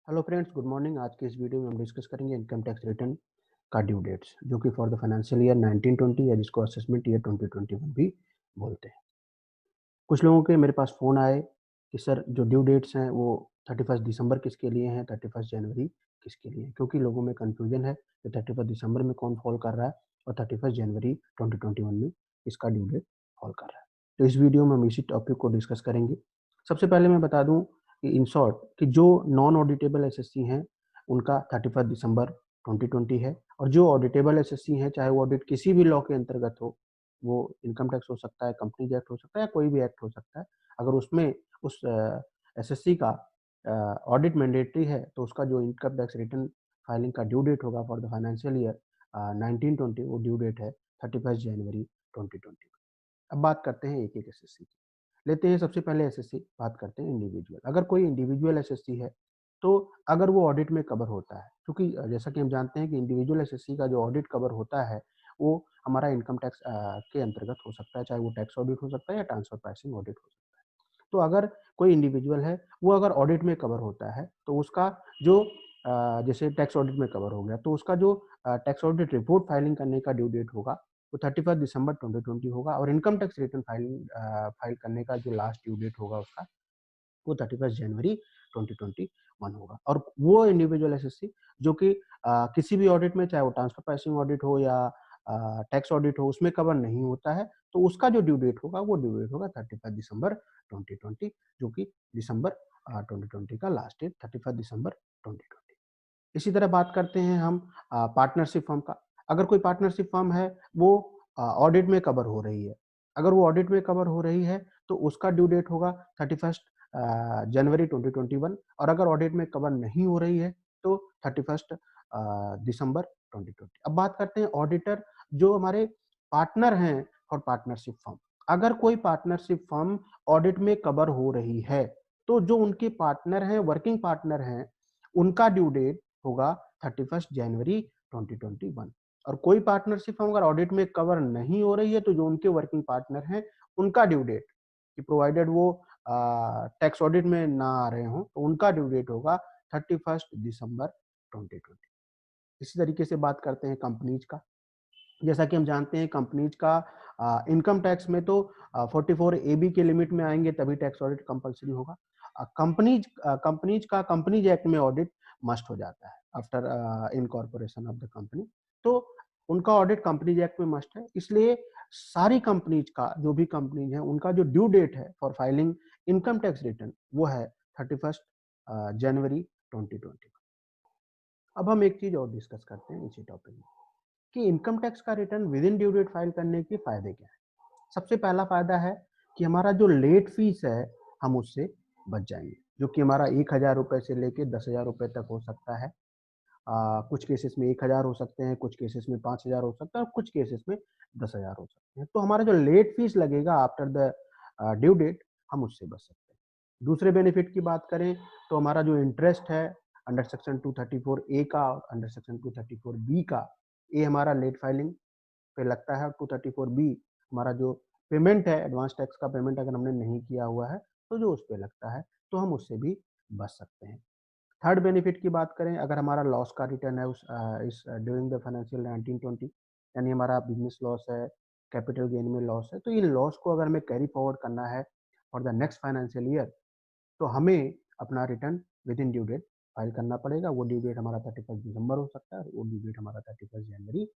Hello friends, good morning. आज के इस वीडियो में हम डिस्कस करेंगे इनकम टैक्स रिटर्न का ड्यू डेट्स, जो कि फॉर द फाइनेंशियल ईयर 1920 या जिसको असेसमेंट ईयर 2021 भी बोलते हैं। कुछ लोगों के मेरे पास फ़ोन आए कि सर जो ड्यू डेट्स हैं वो 31 दिसंबर किसके लिए हैं, 31 जनवरी किसके लिए हैं, क्योंकि लोगों में कन्फ्यूजन है कि 31 दिसंबर में कौन फॉल कर रहा है और 31 जनवरी 2021 में इसका ड्यू डेट फॉल कर रहा है। तो इस वीडियो में हम इसी टॉपिक को डिस्कस करेंगे। सबसे पहले मैं बता दूं कि इन शॉर्ट कि जो नॉन ऑडिटेबल एसएससी हैं उनका 31 दिसंबर 2020 है, और जो ऑडिटेबल एसएससी हैं चाहे वो ऑडिट किसी भी लॉ के अंतर्गत हो, वो इनकम टैक्स हो सकता है, कंपनीज एक्ट हो सकता है या कोई भी एक्ट हो सकता है, अगर उसमें उस एसएससी का ऑडिट मैंडेटरी है तो उसका जो इनकम टैक्स रिटर्न फाइलिंग का ड्यू डेट होगा फॉर द फाइनेंशियल ईयर 1920, वो ड्यू डेट है 31 जनवरी 2020। अब बात करते हैं एक एक एसएससी की। लेते हैं सबसे पहले एसएससी, बात करते हैं इंडिविजुअल। अगर कोई इंडिविजुअल एसएससी है तो अगर वो ऑडिट में कवर होता है, क्योंकि जैसा कि हम जानते हैं कि इंडिविजुअल एसएससी का जो ऑडिट कवर होता है वो हमारा इनकम टैक्स के अंतर्गत हो सकता है, चाहे वो टैक्स ऑडिट हो सकता है या ट्रांसफर प्राइसिंग ऑडिट हो सकता है। तो अगर कोई इंडिविजुअल है वो अगर ऑडिट में कवर होता है तो उसका जो जैसे टैक्स ऑडिट में कवर हो गया तो उसका जो टैक्स ऑडिट रिपोर्ट फाइलिंग करने का ड्यू डेट होगा वो 31 दिसंबर 2020 होगा, और इनकम टैक्स रिटर्न फाइल करने का जो लास्ट ड्यू डेट होगा उसका वो 31 जनवरी 2021 होगा। और वो इंडिविजुअल एसएससी जो कि किसी भी ऑडिट में, चाहे वो ट्रांसफर प्राइसिंग ऑडिट हो या टैक्स ऑडिट हो, उसमें कवर नहीं होता है, तो उसका जो ड्यू डेट होगा वो ड्यू डेट होगा 31 दिसंबर 2020, जो कि दिसंबर 2020 का लास्ट डेट 31 दिसंबर 2020। इसी तरह बात करते हैं हम पार्टनरशिप फर्म का। अगर कोई पार्टनरशिप फर्म है वो ऑडिट में कवर हो रही है, अगर वो ऑडिट में कवर हो रही है तो उसका ड्यू डेट होगा 31 जनवरी 2021, और अगर ऑडिट में कवर नहीं हो रही है तो 31 दिसंबर 2020। अब बात करते हैं ऑडिटर जो हमारे पार्टनर हैं फॉर पार्टनरशिप फर्म। अगर कोई पार्टनरशिप फर्म ऑडिट में कवर हो रही है तो जो उनके पार्टनर हैं, वर्किंग पार्टनर हैं, उनका ड्यू डेट होगा 31 जनवरी 2021। और कोई पार्टनरशिप फर्म अगर ऑडिट में कवर नहीं हो रही है तो जो उनके वर्किंग पार्टनर हैं उनका ड्यू डेट, कि प्रोवाइडेड वो टैक्स ऑडिट में ना आ रहे हों, तो उनका ड्यू डेट होगा 31 दिसंबर 2020। इसी तरीके से बात करते हैं कंपनीज का। जैसा कि हम जानते हैं कंपनीज का इनकम टैक्स में तो 44 AB के लिमिट में आएंगे तभी टैक्स ऑडिट कंपलसरी होगा। कंपनीज का कंपनीज एक्ट में ऑडिट मस्ट हो जाता है after incorporation of the company, तो उनका ऑडिट कंपनीज एक्ट में मस्ट है। इसलिए सारी कंपनीज का, जो भी कंपनीज है, उनका जो ड्यू डेट है for filing income tax return वो है 31 जनवरी 2020। अब हम एक चीज और डिस्कस करते हैं इसी टॉपिक में कि इनकम टैक्स का return within due date file करने के फायदे क्या है। सबसे पहला फायदा है कि हमारा जो लेट फीस है हम उससे बच जाएंगे, जो कि हमारा 1,000 रुपए से लेके 10,000 रुपए तक हो सकता है। कुछ केसेस में 1,000 हो सकते हैं, कुछ केसेस में 5,000 हो सकता है, और कुछ केसेस में 10,000 हो सकते हैं। तो हमारा जो लेट फीस लगेगा आफ्टर द ड्यू डेट, हम उससे बच सकते हैं। दूसरे बेनिफिट की बात करें तो हमारा जो इंटरेस्ट है अंडर सेक्शन 234A का और अंडर सेक्शन 234B का, ये हमारा लेट फाइलिंग पे लगता है। और 234B हमारा जो पेमेंट है, एडवांस टैक्स का पेमेंट अगर हमने नहीं किया हुआ है तो जो उस पे लगता है, तो हम उससे भी बच सकते हैं। थर्ड बेनिफिट की बात करें, अगर हमारा लॉस का रिटर्न है इस ड्यूरिंग द फाइनेंशियल 1920, यानी हमारा बिजनेस लॉस है, कैपिटल गेन में लॉस है, तो इन लॉस को अगर हमें कैरी फॉरवर्ड करना है for the next financial year, तो हमें अपना return within due date file करना पड़ेगा। वो ड्यू डेट हमारा 31 दिसंबर हो सकता है, वो ड्यू डेट हमारा 31 जनवरी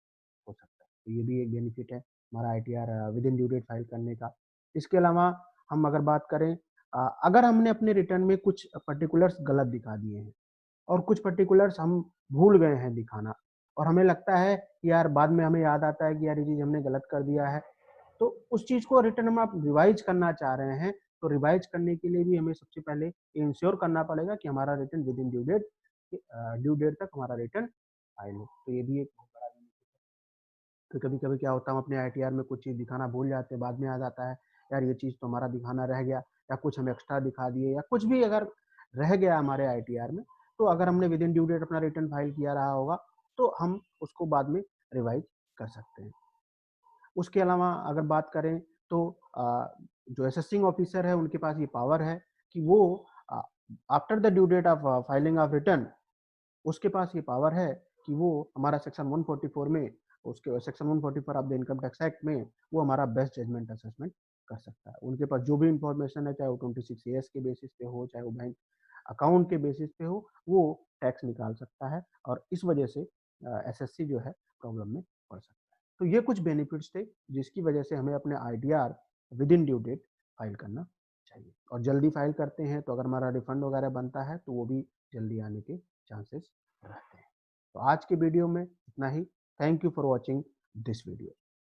हो सकता है। तो ये भी एक बेनिफिट है हमारा ITR within due date file करने का। इसके अलावा हम अगर बात करें, अगर हमने अपने रिटर्न में कुछ पर्टिकुलर्स गलत दिखा दिए हैं और कुछ पर्टिकुलर्स हम भूल गए हैं दिखाना, और हमें लगता है कि यार बाद में हमें याद आता है कि यार ये चीज हमने गलत कर दिया है, तो उस चीज को रिटर्न में आप रिवाइज करना चाह रहे हैं, तो रिवाइज करने के लिए भी हमें सबसे पहले इंश्योर करना पड़ेगा कि हमारा return within due date तक हमारा रिटर्न फाइल हो। तो ये भी एक बहुत बड़ा बेनिफिट है। तो कभी कभी क्या होता है, हम अपने आईटीआर में कुछ चीज दिखाना भूल जाते हैं, बाद में याद आता है यार ये चीज तो हमारा दिखाना रह गया, या कुछ हम एक्स्ट्रा दिखा दिए, या कुछ भी अगर रह गया हमारे आईटीआर में, तो अगर हमने विद इन ड्यू डेट अपना रिटर्न फाइल किया रहा होगा तो हम उसको बाद में रिवाइज कर सकते हैं। उसके अलावा अगर बात करें तो जो असेसिंग ऑफिसर है उनके पास ये पावर है कि वो after the due date of filing of return उसके पास ये पावर है कि वो हमारा सेक्शन 144 में, उसके section 144 of the income tax act में वो हमारा बेस्ट जजमेंट असेसमेंट कर सकता है। उनके पास जो भी इंफॉर्मेशन है, चाहे वो 26 एस के बेसिस पे हो, चाहे वो बैंक अकाउंट के बेसिस पे हो, वो टैक्स निकाल सकता है और इस वजह से एसएससी जो है प्रॉब्लम में पड़ सकता है। तो ये कुछ बेनिफिट्स थे जिसकी वजह से हमें अपने ITR within due date file करना चाहिए, और जल्दी फाइल करते हैं तो अगर हमारा रिफंड वगैरह बनता है तो वो भी जल्दी आने के चांसेस रहते हैं। तो आज के वीडियो में इतना ही। Thank you for watching this video.